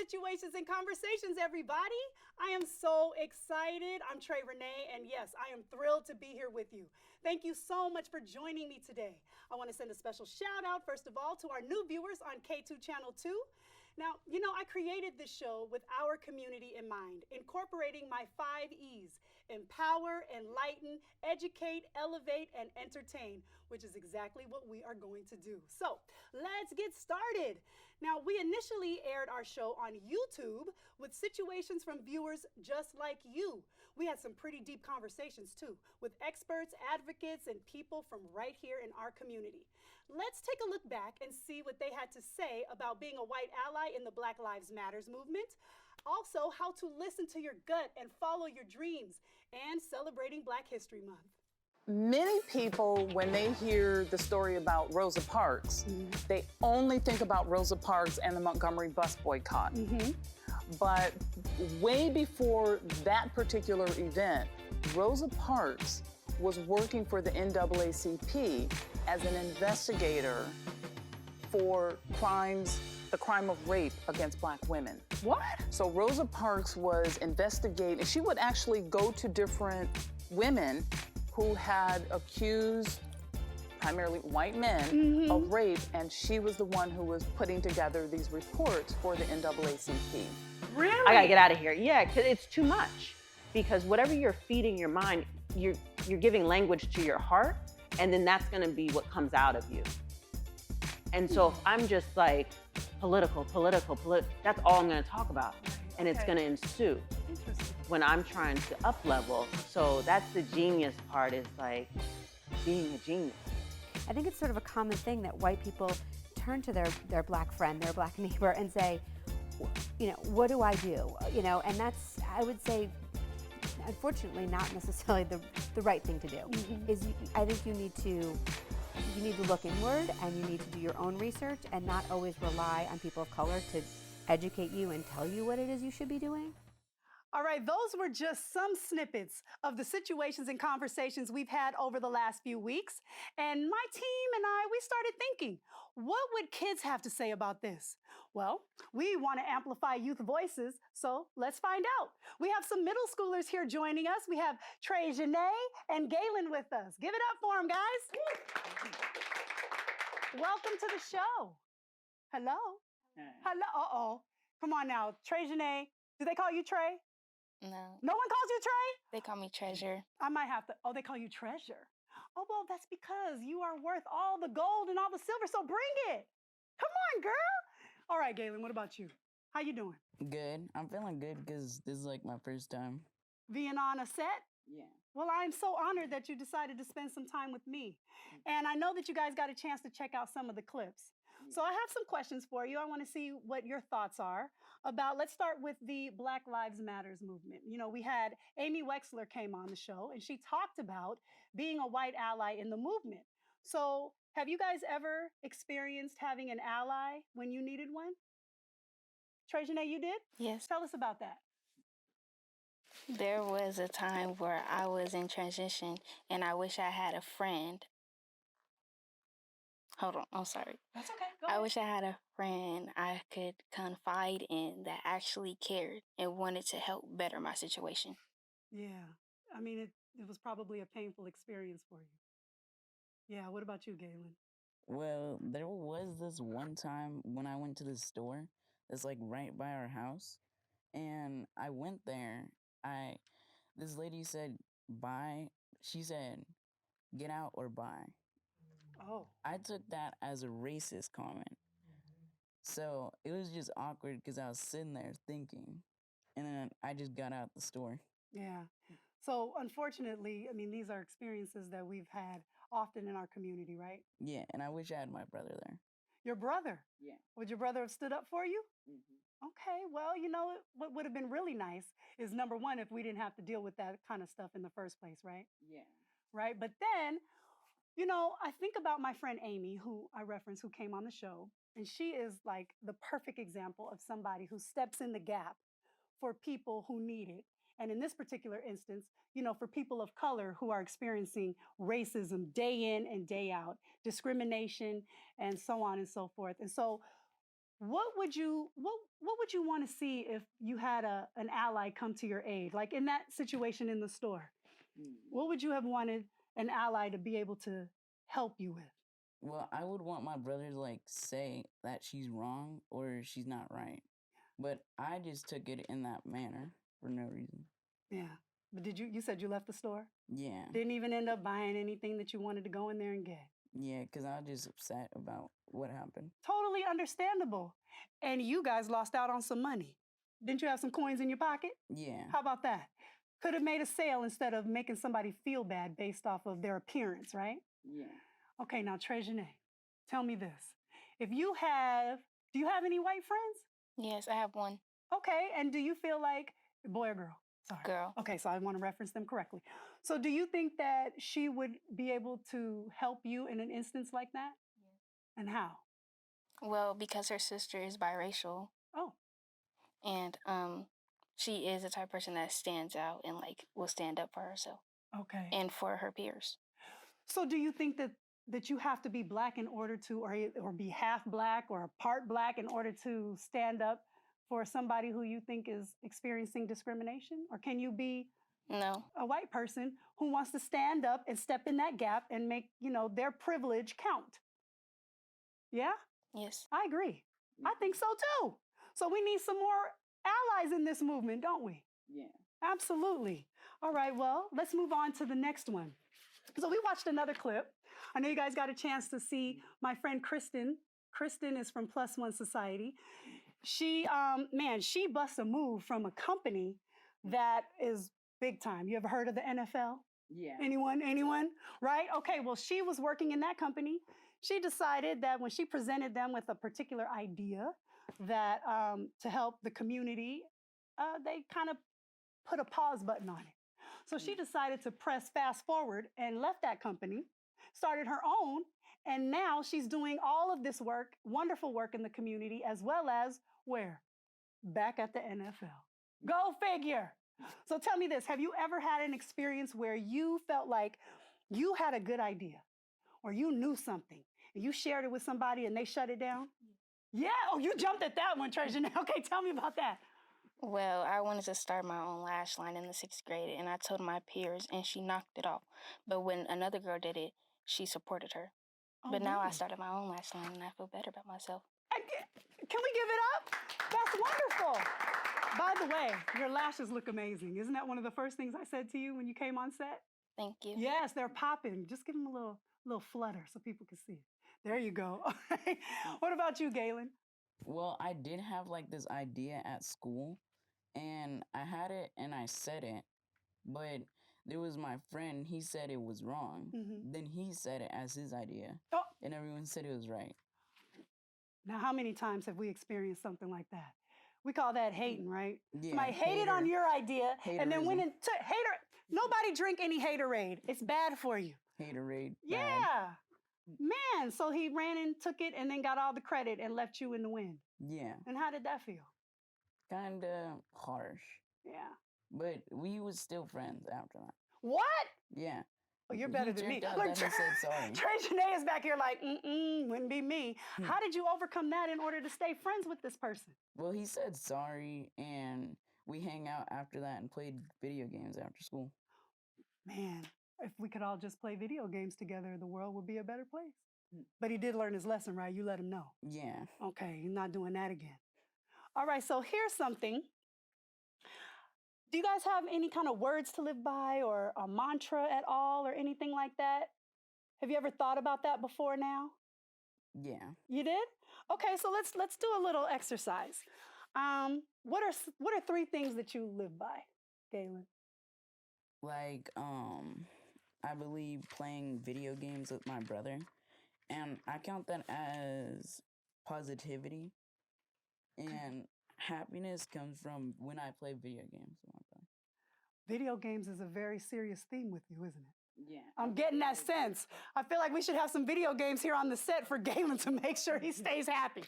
Situations and Conversations, everybody. I am so excited. I'm Renee, and yes, I am thrilled to be here with you. Thank you so much for joining me today. I want to send a special shout out, first of all, to our new viewers on KATU Channel 2. Now, I created this show with our community in mind, incorporating my 5 E's: empower, enlighten, educate, elevate, and entertain, which is exactly what we are going to do. So let's get started. Now, we initially aired our show on YouTube with situations from viewers just like you. We had some pretty deep conversations too, with experts, advocates, and people from right here in our community. Let's take a look back and see what they had to say about being a white ally in the Black Lives Matters movement. Also, how to listen to your gut and follow your dreams, and celebrating Black History Month. Many people, when they hear the story about Rosa Parks, they only think about Rosa Parks and the Montgomery bus boycott. But way before that particular event, Rosa Parks was working for the NAACP as an investigator for the crime of rape against Black women. What? So Rosa Parks was investigating. She would actually go to different women who had accused primarily white men of rape, and she was the one who was putting together these reports for the NAACP. Really? I gotta get out of here. Yeah, because it's too much. Because whatever you're feeding your mind, you're giving language to your heart, and then that's gonna be what comes out of you. And so if I'm just like political, that's all I'm gonna talk about. And it's gonna ensue when I'm trying to up level. So that's the genius part, is like being a genius. I think it's sort of a common thing that white people turn to their Black friend, their Black neighbor, and say, what do I do? And that's, I would say, unfortunately, not necessarily the right thing to do. I think you need to look inward, and you need to do your own research and not always rely on people of color to educate you and tell you what it is you should be doing. All right, those were just some snippets of the situations and conversations we've had over the last few weeks. And my team and we started thinking, what would kids have to say about this? Well, we want to amplify youth voices, so let's find out. We have some middle schoolers here joining us. We have Renee and Galen with us. Give it up for them, guys. Welcome to the show. Hello. Hello. Uh-oh. Come on now. Renee. Do they call you Trey? No. No one calls you Trey? They call me Treasure. I might have to. Oh, they call you Treasure. Oh, well, that's because you are worth all the gold and all the silver, so bring it. Come on, girl. All right, Galen, what about you? How you doing? Good. I'm feeling good because this is like my first time. Being on a set? Yeah. Well, I'm so honored that you decided to spend some time with me. And I know that you guys got a chance to check out some of the clips. So I have some questions for you. I want to see what your thoughts are about, let's start with the Black Lives Matters movement. We had Amy Wexler came on the show, and she talked about being a white ally in the movement. So have you guys ever experienced having an ally when you needed one? Renee, you did? Yes. Tell us about that. There was a time where I was in transition and I wish I had a friend. Hold on, I'm sorry. That's okay. Go I ahead. wish I had a friend I could confide in that actually cared and wanted to help better my situation. Yeah. I mean, it was probably a painful experience for you. Yeah. What about you, Galen? Well, there was this one time when I went to the store that's like right by our house, and I went there. This lady said, buy. She said, get out or buy. Oh. I took that as a racist comment. So it was just awkward because I was sitting there thinking, and then I just got out the store. Yeah. So unfortunately, I mean, these are experiences that we've had often in our community, right? Yeah, and I wish I had my brother there. Your brother? Yeah. Would your brother have stood up for you? Okay, well, what would have been really nice is, number one, if we didn't have to deal with that kind of stuff in the first place, right? Yeah. Right? But then, I think about my friend Amy, who I referenced, who came on the show, and she is like the perfect example of somebody who steps in the gap for people who need it. And in this particular instance, for people of color who are experiencing racism day in and day out, discrimination, and so on and so forth. And so what would you want to see if you had an ally come to your aid? Like in that situation in the store, what would you have wanted an ally to be able to help you with? Well, I would want my brother to like say that she's wrong or she's not right. But I just took it in that manner for no reason. Yeah. But you said you left the store? Yeah. Didn't even end up buying anything that you wanted to go in there and get? Yeah, because I was just upset about what happened. Totally understandable. And you guys lost out on some money. Didn't you have some coins in your pocket? Yeah. How about that? Could have made a sale instead of making somebody feel bad based off of their appearance, right? Yeah. Okay, now Trejane, tell me this. Do you have any white friends? Yes, I have one Okay, and do you feel like, boy or girl? Sorry. girl. Okay, so I want to reference them correctly. So do you think that she would be able to help you in an instance like that? Yeah. And how? Well, because her sister is biracial, Oh, and she is the type of person that stands out and like will stand up for herself okay. and for her peers. So do you think that you have to be black in order to, or be half black or part black in order to stand up for somebody who you think is experiencing discrimination? Or can you be No. a white person who wants to stand up and step in that gap and make, their privilege count? Yeah? Yes. I agree. I think so too. So we need some more allies in this movement, don't we? Yeah. Absolutely. All right, well, let's move on to the next one. So we watched another clip. I know you guys got a chance to see my friend Kristen. Kristen is from Plus One Society. She busts a move from a company that is big time. You ever heard of the NFL? Yeah. Anyone? Right? Okay, well, she was working in that company. She decided that when she presented them with a particular idea that to help the community, they kind of put a pause button on it. So she decided to press fast forward and left that company, started her own, and now she's doing all of this work, wonderful work in the community, as well as where? Back at the NFL. Go figure. So tell me this, have you ever had an experience where you felt like you had a good idea or you knew something and you shared it with somebody and they shut it down? Yeah, oh, you jumped at that one, Treasure. Okay, tell me about that. Well, I wanted to start my own lash line in the 6th grade, and I told my peers, and she knocked it off. But when another girl did it, she supported her. Oh, But now I really? started my own lash line, and I feel better about myself. Can we give it up? That's wonderful. By the way, your lashes look amazing. Isn't that one of the first things I said to you when you came on set? Thank you. Yes, they're popping. Just give them a little flutter so people can see it. There you go. All right. What about you, Galen? Well, I did have like this idea at school, and I had it and I said it, but there was my friend, he said it was wrong. Mhm. Then he said it as his idea, Oh, and everyone said it was right. now how many times have we experienced something like that? We call that hating, right? Yeah, Somebody hated on hater. your idea and then went Haterism. into hater. Nobody drink any haterade. It's bad for you. Haterade. Bad. Yeah. Man, so he ran and took it and then got all the credit and left you in the wind. Yeah. And how did that feel? Kinda harsh. Yeah. But we was still friends after that. What? Yeah. Oh, you're better He than me. turned out that he said sorry. Trey Janae is back here like, wouldn't be me. How did you overcome that in order to stay friends with this person? Well, he said sorry, and we hang out after that and played video games after school. Man, if we could all just play video games together, the world would be a better place. But he did learn his lesson, right? You let him know. Yeah. Okay, he's not doing that again. All right, so here's something. Do you guys have any kind of words to live by or a mantra at all or anything like that? Have you ever thought about that before now? Yeah. You did? Okay, so let's do a little exercise. What are 3 things that you live by, Galen? Like, I believe playing video games with my brother, and I count that as positivity, and happiness comes from when I play video games with my brother. Video games is a very serious theme with you, isn't it? Yeah. I'm getting that sense. I feel like we should have some video games here on the set for Galen to make sure he stays happy.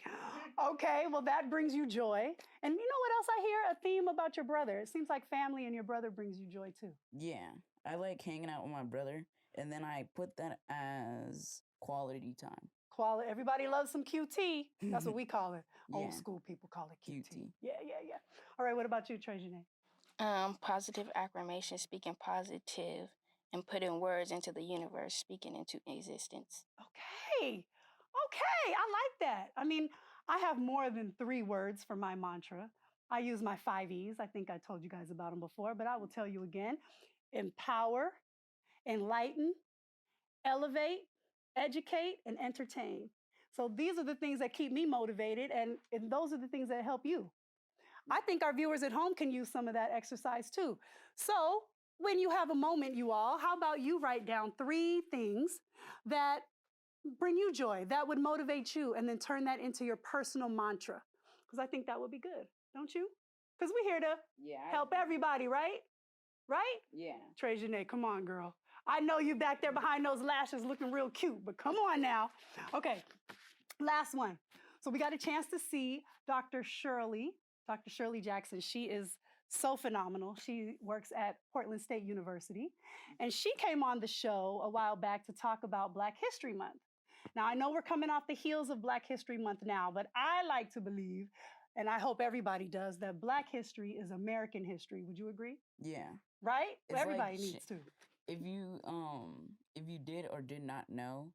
Okay, well, that brings you joy. And you know what else I hear? A theme about your brother. It seems like family and your brother brings you joy too. Yeah. I like hanging out with my brother, and then I put that as quality time. Quality. Everybody loves some QT. That's what we call it. Old Yeah. school people call it QT. QT. Yeah. All right, what about you, Trey? Positive affirmation, speaking positive and putting words into the universe, speaking into existence. Okay, I like that. I mean, I have more than 3 words for my mantra. I use my 5 E's. I think I told you guys about them before, but I will tell you again. Empower, enlighten, elevate, educate, and entertain. So these are the things that keep me motivated, and those are the things that help you. I think our viewers at home can use some of that exercise too. So when you have a moment, you all, how about you write down 3 things that bring you joy, that would motivate you, and then turn that into your personal mantra? Because I think that would be good, don't you? Because we're here to help everybody, right? Right? Yeah. Trey, come on, girl. I know you back there behind those lashes looking real cute, but come on now. Okay, last one. So we got a chance to see Dr. Shirley Jackson. She is so phenomenal. She works at Portland State University, and she came on the show a while back to talk about Black History Month. Now, I know we're coming off the heels of Black History Month now, but I like to believe, and I hope everybody does, that Black history is American history. Would you agree? Yeah. Right? It's Everybody like needs to. If you did or did not know,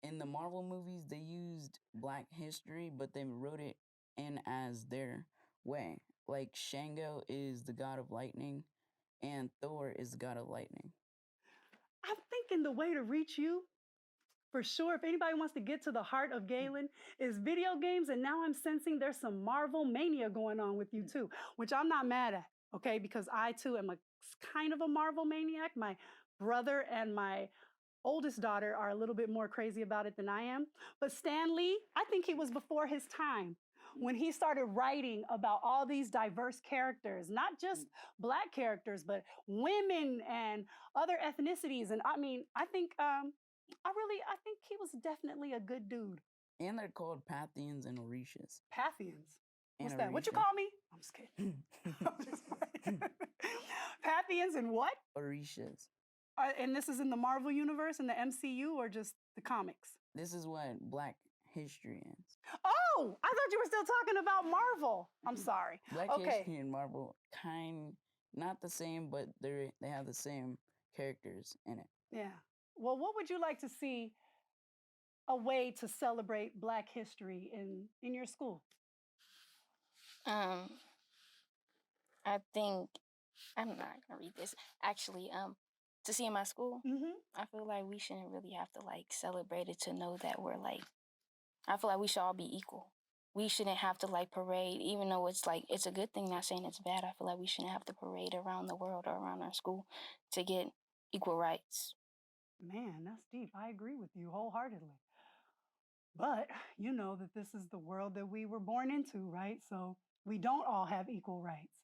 in the Marvel movies they used Black history, but they wrote it in as their way. Like Shango is the god of lightning, and Thor is the god of lightning. I'm thinking the way to reach you, for sure, if anybody wants to get to the heart of Galen, is video games. And now I'm sensing there's some Marvel mania going on with you too, which I'm not mad at, okay? Because I too am kind of a Marvel maniac. My brother and my oldest daughter are a little bit more crazy about it than I am. But Stan Lee, I think he was before his time when he started writing about all these diverse characters, not just Black characters, but women and other ethnicities. And I mean, I think he was definitely a good dude. And they're called Pathians and Orishas. Pathians? What's And that? What you Orisha. call me? I'm just kidding. I'm just kidding. Pathians and what? Orishas. And this is in the Marvel universe, in the MCU, or just the comics? This is what Black history is. Oh, I thought you were still talking about Marvel. I'm sorry. Black Okay. history and Marvel not the same, but they have the same characters in it. Yeah. Well, what would you like to see a way to celebrate Black history in your school? I think I'm not gonna read this. Actually, to see in my school, I feel like we shouldn't really have to like celebrate it to know that we're like. I feel like we should all be equal. We shouldn't have to like parade, even though it's like it's a good thing. Not saying it's bad. I feel like we shouldn't have to parade around the world or around our school to get equal rights. Man, that's deep. I agree with you wholeheartedly. But you know that this is the world that we were born into, right? So we don't all have equal rights.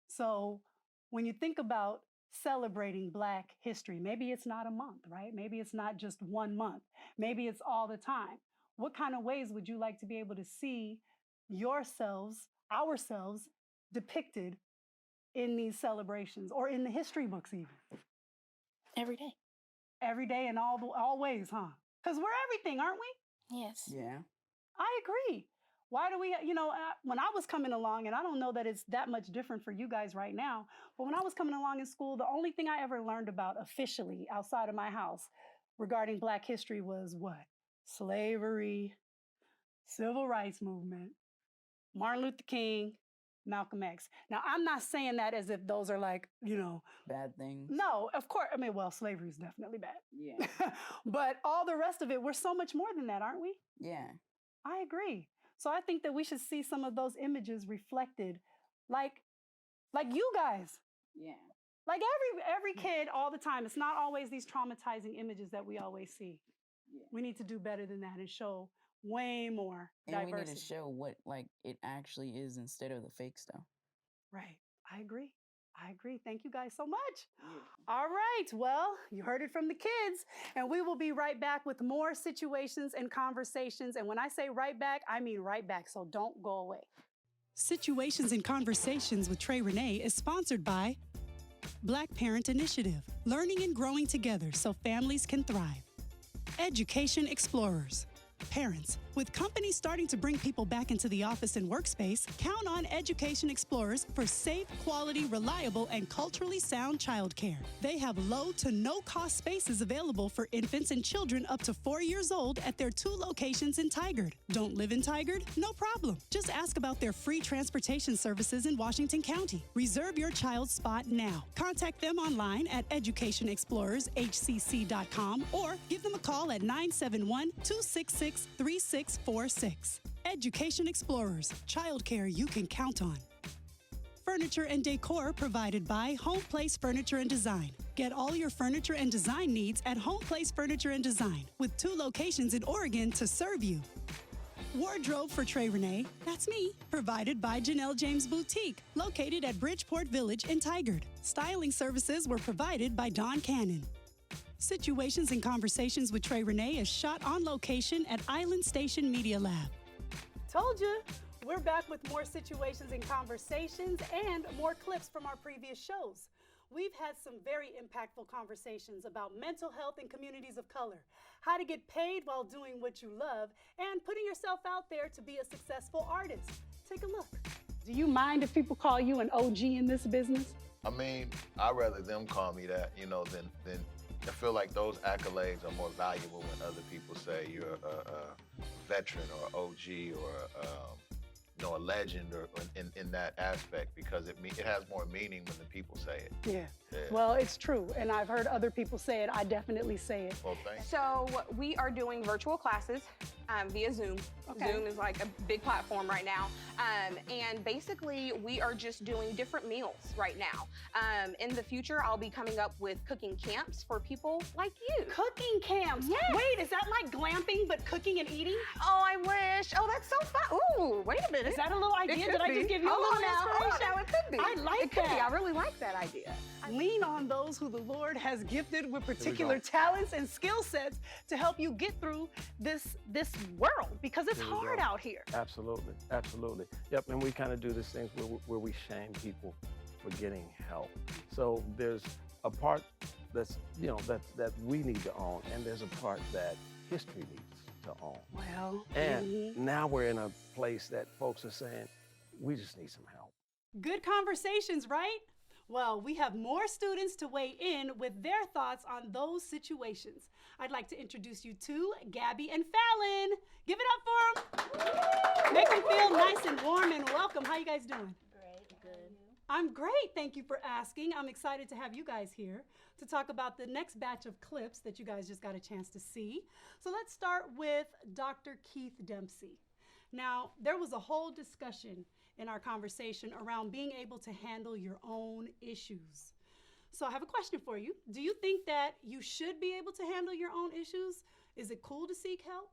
So when you think about celebrating Black history, maybe it's not a month, right? Maybe it's not just 1 month. Maybe it's all the time. What kind of ways would you like to be able to see ourselves depicted in these celebrations or in the history books even? Every day. Every day and all ways, huh? Because we're everything, aren't we? Yes. Yeah. I agree. Why do we, when I was coming along, and I don't know that it's that much different for you guys right now, but when I was coming along in school, the only thing I ever learned about officially outside of my house regarding Black history was what? Slavery, civil rights movement, Martin Luther King, Malcolm X. Now, I'm not saying that as if those are like, Bad things. No, of course. I mean, well, slavery is definitely bad. Yeah. But all the rest of it, we're so much more than that, aren't we? Yeah. I agree. So I think that we should see some of those images reflected like you guys. Yeah. Like every kid all the time. It's not always these traumatizing images that we always see. Yeah. We need to do better than that and show way more And diversity. we need to show what it actually is instead of the fake stuff. Right. I agree. Thank you guys so much. Yeah. All right. Well, you heard it from the kids, and we will be right back with more situations and conversations. And when I say right back, I mean right back. So don't go away. Situations and Conversations with Trey Renee is sponsored by Black Parent Initiative, learning and growing together so families can thrive. Education Explorers, Parents, with companies starting to bring people back into the office and workspace, count on Education Explorers for safe, quality, reliable, and culturally sound childcare. They have low to no cost spaces available for infants and children up to 4 years old at their 2 locations in Tigard. Don't live in Tigard? No problem. Just ask about their free transportation services in Washington County. Reserve your child's spot now. Contact them online at educationexplorershcc.com or give them a call at 971-266-3646. Education Explorers, childcare you can count on. Furniture and decor provided by Home Place Furniture and Design. Get all your furniture and design needs at Home Place Furniture and Design, with 2 locations in Oregon to serve you. Wardrobe for Trey Renee, that's me, provided by Janelle James Boutique, located at Bridgeport Village in Tigard. Styling services were provided by Dawn Cannon. Situations and Conversations with Trey Renee is shot on location at Island Station Media Lab. Told you, we're back with more Situations and Conversations and more clips from our previous shows. We've had some very impactful conversations about mental health in communities of color, how to get paid while doing what you love, and putting yourself out there to be a successful artist. Take a look. Do you mind if people call you an OG in this business? I mean, I'd rather them call me that, than I feel like those accolades are more valuable when other people say you're a veteran or OG or a legend or in that aspect, because it has more meaning when the people say it. Yeah. Well, it's true, and I've heard other people say it. I definitely say it. Well, thanks. So we are doing virtual classes via Zoom. Okay. Zoom is like a big platform right now. And basically, we are just doing different meals right now. In the future, I'll be coming up with cooking camps for people like you. Cooking camps? Yes. Wait, is that like glamping but cooking and eating? Oh, I wish. Oh, that's so fun. Ooh, wait a minute. Is that a little idea? It Did I could just be. give you a Hold little on now. inspiration? Hold on now, it could be. I like it could that. be. I really like that idea. Lean on those who the Lord has gifted with particular talents and skill sets to help you get through this world, because it's hard out here. Absolutely, absolutely. Yep, and we kind of do this thing where we shame people for getting help. So there's a part that's, that we need to own, and there's a part that history needs to own. Well, And now we're in a place that folks are saying, we just need some help. good conversations, right? Well, we have more students to weigh in with their thoughts on those situations. I'd like to introduce you to Gabby and Fallon. Give it up for them. Make them feel nice and warm and welcome. How you guys doing? Great. Good. I'm great, thank you for asking. I'm excited to have you guys here to talk about the next batch of clips that you guys just got a chance to see. So let's start with Dr. Keith Dempsey. Now, there was a whole discussion in our conversation around being able to handle your own issues. So I have a question for you. Do you think that you should be able to handle your own issues? Is it cool to seek help?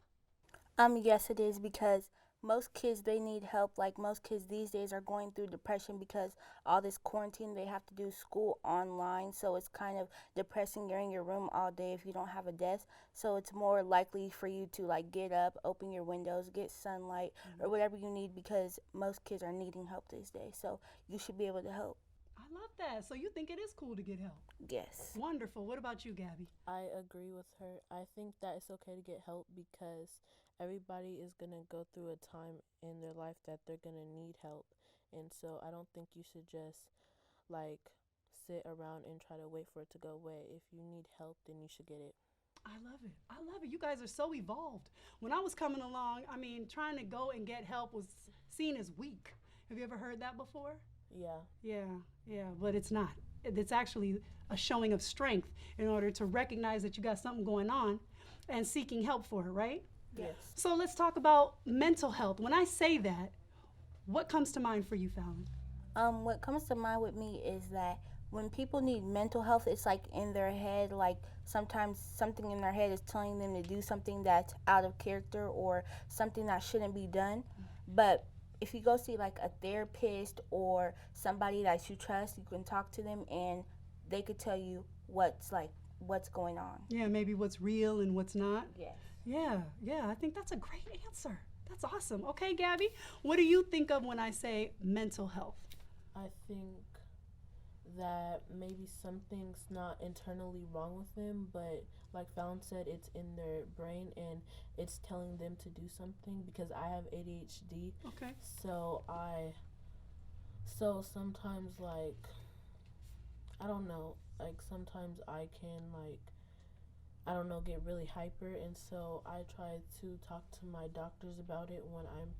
Yes, it is, because most kids, they need help. Like, most kids these days are going through depression because all this quarantine, they have to do school online. So it's kind of depressing. You're in your room all day if you don't have a desk. So it's more likely for you to like get up, open your windows, get sunlight, or whatever you need, because most kids are needing help these days. So you should be able to help. I love that. So you think it is cool to get help? Yes. Wonderful. What about you, Gabby? I agree with her. I think that it's okay to get help because everybody is going to go through a time in their life that they're going to need help. And so I don't think you should just like sit around and try to wait for it to go away. If you need help, then you should get it. I love it. I love it. You guys are so evolved. When I was coming along, I mean, trying to go and get help was seen as weak. Have you ever heard that before? Yeah. Yeah, but it's not. It's actually a showing of strength in order to recognize that you got something going on and seeking help for it, right? Yes. So let's talk about mental health. When I say that, what comes to mind for you, Fallon? What comes to mind with me is that when people need mental health, it's like in their head, like sometimes something in their head is telling them to do something that's out of character or something that shouldn't be done. But if you go see like a therapist or somebody that you trust, you can talk to them and they could tell you what's going on. Yeah, maybe what's real and what's not. Yes. Yeah, I think that's a great answer. That's awesome. Okay, Gabby, what do you think of when I say mental health? I think that maybe something's not internally wrong with them, but like Fallon said, it's in their brain and it's telling them to do something because I have ADHD. Okay. So sometimes like I don't know, like sometimes I can like I don't know, get really hyper, and so I try to talk to my doctors about it when I'm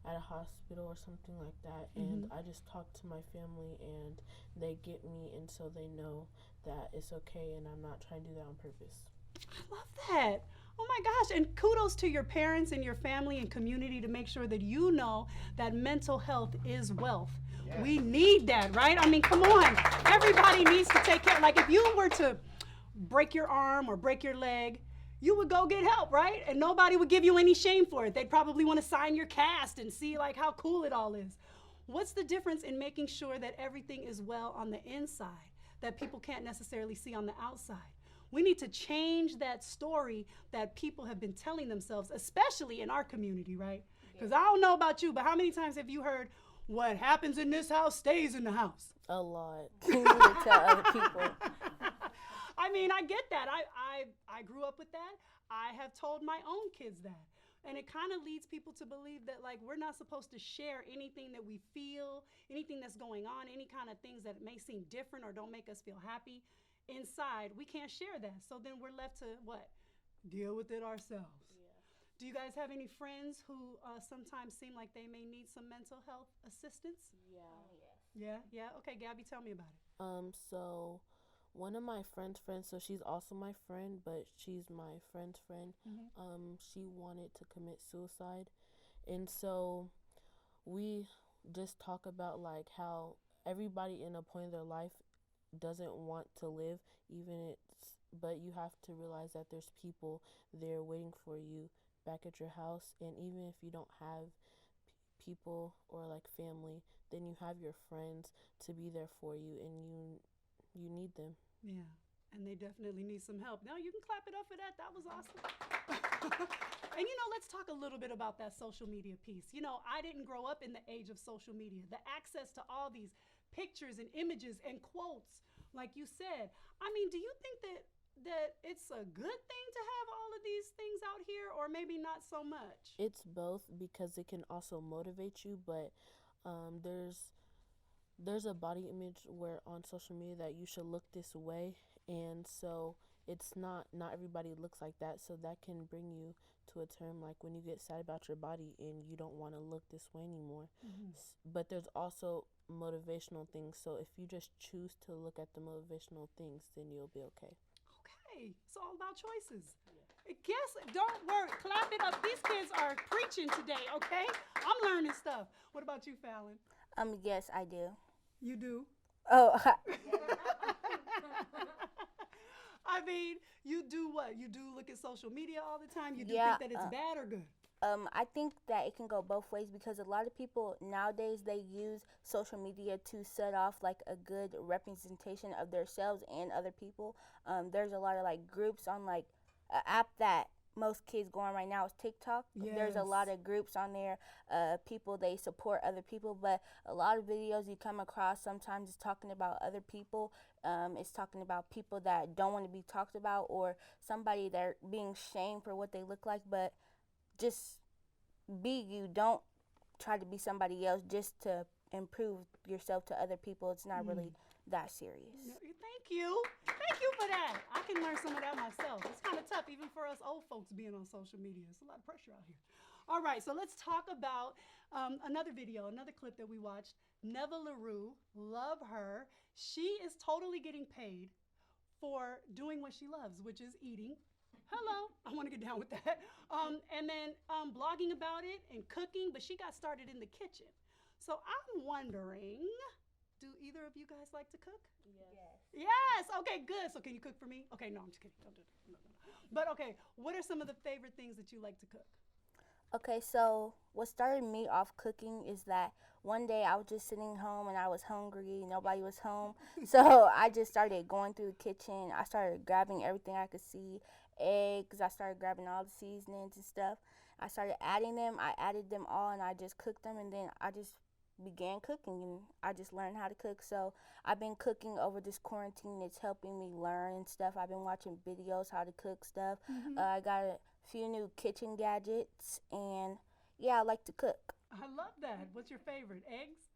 at a hospital or something like that, and I just talk to my family and they get me, and so they know that it's okay and I'm not trying to do that on purpose. I love that. Oh my gosh, and kudos to your parents and your family and community to make sure that you know that mental health is wealth. Yeah. We need that, right? I mean, come on. Everybody needs to take care. Like if you were to break your arm or break your leg, you would go get help, right? And nobody would give you any shame for it. They'd probably want to sign your cast and see like how cool it all is. What's the difference in making sure that everything is well on the inside that people can't necessarily see on the outside? We need to change that story that people have been telling themselves, especially in our community, right? Because I don't know about you, but how many times have you heard, what happens in this house stays in the house? A lot. You need to tell other people. I mean, I get that. I grew up with that. I have told my own kids that. And it kind of leads people to believe that like we're not supposed to share anything that we feel, anything that's going on, any kind of things that may seem different or don't make us feel happy inside. We can't share that. So then we're left to what? Deal with it ourselves. Yeah. Do you guys have any friends who sometimes seem like they may need some mental health assistance? Yeah. Yeah. Okay, Gabby, tell me about it. So one of my friend's friends, so she's also my friend, but she's my friend's friend. She wanted to commit suicide, and so we just talk about like how everybody in a point of their life doesn't want to live, but you have to realize that there's people there waiting for you back at your house, and even if you don't have people or like family, then you have your friends to be there for you, and you need them. Yeah, and they definitely need some help. Now you can clap it up for that. That was awesome. And let's talk a little bit about that social media piece. I didn't grow up in the age of social media. The access to all these pictures and images and quotes, like you said. I mean, do you think that it's a good thing to have all of these things out here, or maybe not so much? It's both, because it can also motivate you, but there's a body image where on social media that you should look this way, and so it's not everybody looks like that, so that can bring you to a term like when you get sad about your body and you don't want to look this way anymore. But there's also motivational things, so if you just choose to look at the motivational things, then you'll be okay. Okay, it's all about choices. Guess, don't worry, clap it up. These kids are preaching today, okay? I'm learning stuff. What about you, Fallon? Yes, I do. You do? Oh, I mean, you do what? You do look at social media all the time? You do Yeah, think that it's bad or good? I think that it can go both ways, because a lot of people nowadays, they use social media to set off like a good representation of themselves and other people. There's a lot of like groups on like an app that most kids go on right now is TikTok. There's a lot of groups on there. People, they support other people, but a lot of videos you come across sometimes is talking about other people. It's talking about people that don't want to be talked about, or somebody that are being shamed for what they look like. But just be you. Don't try to be somebody else just to improve yourself to other people. It's not really that serious. Thank you. Thank you for that. I can learn some of that myself. It's kind of tough even for us old folks being on social media. It's a lot of pressure out here. All right, so let's talk about another video, another clip that we watched. Neve LaRue, love her. She is totally getting paid for doing what she loves, which is eating. Hello, I want to get down with that. And then blogging about it and cooking, but she got started in the kitchen. So I'm wondering, do either of you guys like to cook? Yes. Okay, good. So can you cook for me? Okay, no, I'm just kidding. Don't do that. No. But okay, what are some of the favorite things that you like to cook? Okay, so what started me off cooking is that one day I was just sitting home and I was hungry. Nobody was home. So I just started going through the kitchen. I started grabbing everything I could see. Eggs, I started grabbing all the seasonings and stuff. I started adding them. I added them all and I just cooked them, and then I just began cooking, and I just learned how to cook. So I've been cooking over this quarantine. It's helping me learn and stuff. I've been watching videos how to cook stuff. I got a few new kitchen gadgets, and yeah, I like to cook. I love that. What's your favorite? Eggs?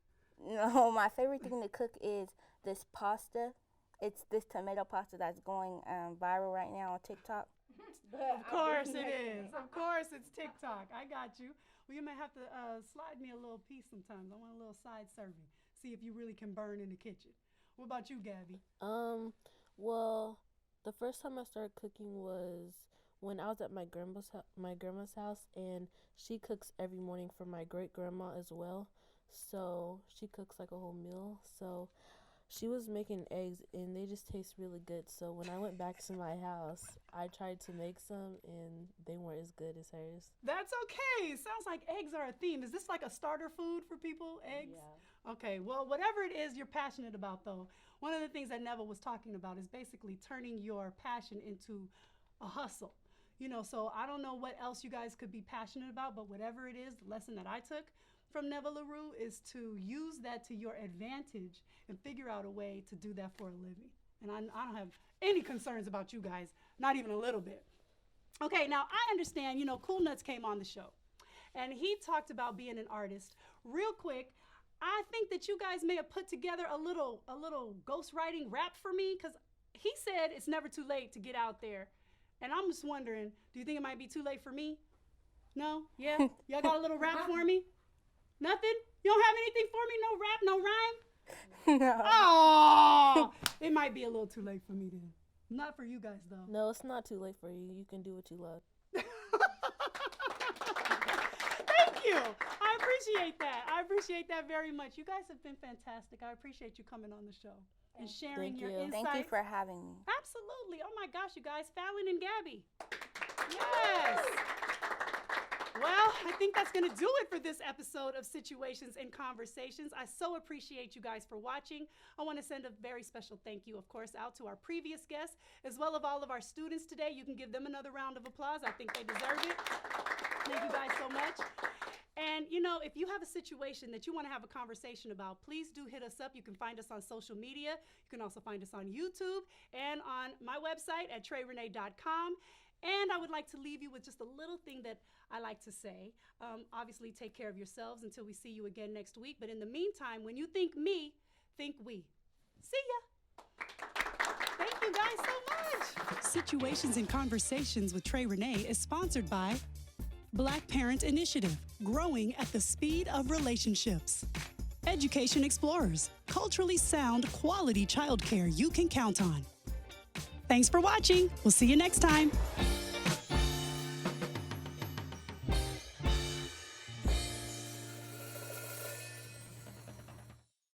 No, my favorite thing to cook is this pasta. It's this tomato pasta that's going viral right now on TikTok. Of course it is. Of course it's TikTok. I got you. Well, you may have to slide me a little piece sometimes. I want a little side serving. See if you really can burn in the kitchen. What about you, Gabby? Well, the first time I started cooking was when I was at my grandma's house, and she cooks every morning for my great grandma as well. So she cooks like a whole meal. So she was making eggs, and they just taste really good. So when I went back to my house, I tried to make some, and they weren't as good as hers. That's okay. Sounds like eggs are a theme. Is this like a starter food for people, eggs? Yeah. Okay, well, whatever it is you're passionate about, though, one of the things that Neville was talking about is basically turning your passion into a hustle. You know, so I don't know what else you guys could be passionate about, but whatever it is, the lesson that I took from Neville LaRue is to use that to your advantage and figure out a way to do that for a living. And I don't have any concerns about you guys, not even a little bit. Okay, now I understand, you know, Cool Nutz came on the show, and he talked about being an artist. Real quick, I think that you guys may have put together a little ghostwriting rap for me, because he said it's never too late to get out there. And I'm just wondering, do you think it might be too late for me? No? Yeah? Y'all got a little rap for me? Nothing? You don't have anything for me? No rap, no rhyme? No. Oh, it might be a little too late for me then. Not for you guys, though. No, it's not too late for you. You can do what you love. Thank you. I appreciate that. I appreciate that very much. You guys have been fantastic. I appreciate you coming on the show and sharing your insights. Thank you for having me. Absolutely. Oh my gosh, you guys, Fallon and Gabby. Yes. Well, I think that's going to do it for this episode of Situations and Conversations. I so appreciate you guys for watching. I want to send a very special thank you, of course, out to our previous guests, as well as all of our students today. You can give them another round of applause. I think they deserve it. Thank you guys so much. And, you know, if you have a situation that you want to have a conversation about, please do hit us up. You can find us on social media. You can also find us on YouTube and on my website at TreyRenee.com. And I would like to leave you with just a little thing that I like to say. Obviously, take care of yourselves until we see you again next week. But in the meantime, when you think me, think we. See ya. Thank you guys so much. Situations and Conversations with Trey Renee is sponsored by Black Parent Initiative, growing at the speed of relationships. Education Explorers, culturally sound, quality childcare you can count on. Thanks for watching. We'll see you next time.